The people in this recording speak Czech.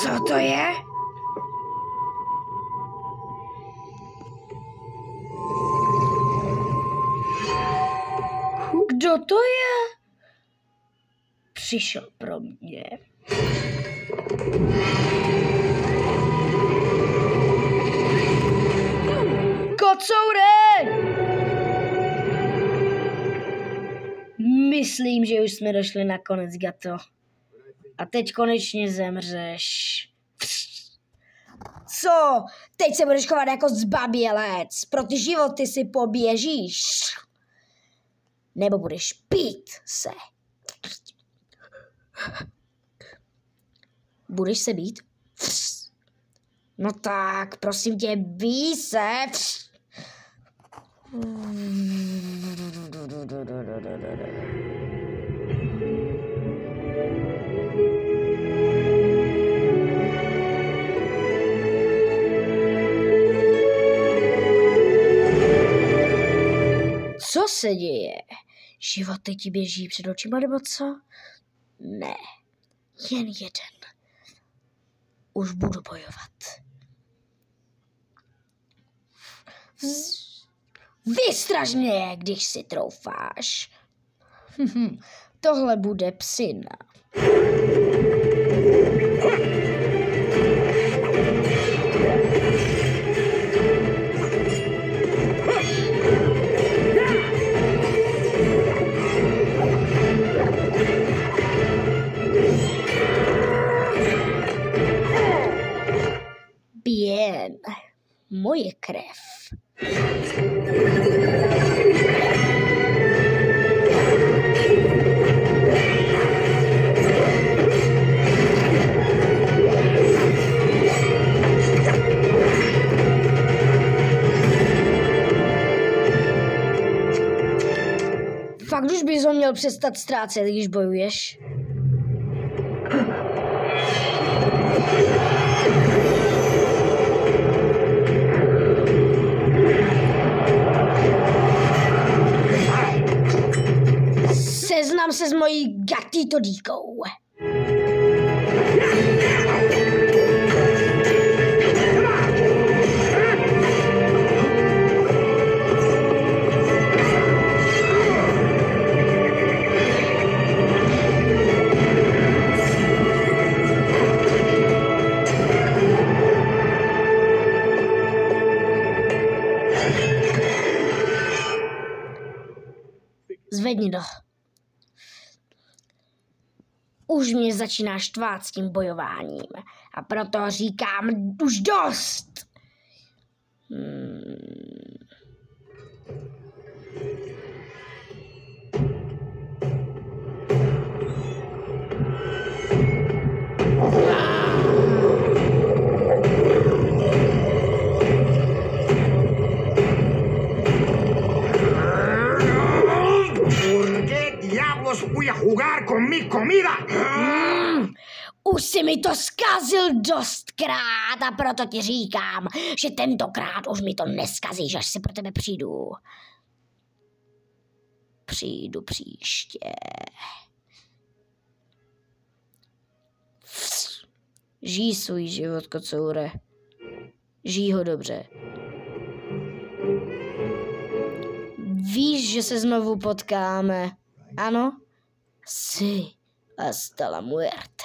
Co to je? Kdo to je? Přišel pro mě. Kocoure! Myslím, že už jsme došli na konec, Gato. A teď konečně zemřeš. Co? Teď se budeš chovat jako zbabělec. Pro ty životy si poběžíš. Nebo budeš pít se. Budeš se bít? No tak, prosím tě, bij se. Co se děje? Životy ti běží před očima, nebo co? Ne, jen jeden. Už budu bojovat. Vystraž mě, když si troufáš. Tohle bude psina. Bien, moje krev. Fakt už bys ho měl přestat ztrácet, když bojuješ. Seznam se s mojí gatitodíkou. Zvedni to. Už mě začínáš štvát s tím bojováním. A proto říkám už dost. Voy a jugar con mi comida. Už si mi to zkazil dostkrát a proto ti říkám, že tentokrát už mi to neskazíš, až si pro tebe přijdu. Přijdu příště. Žij svůj život, kocoure. Žij ho dobře. Víš, že se znovu potkáme. Ano? Sí, hasta la muerte.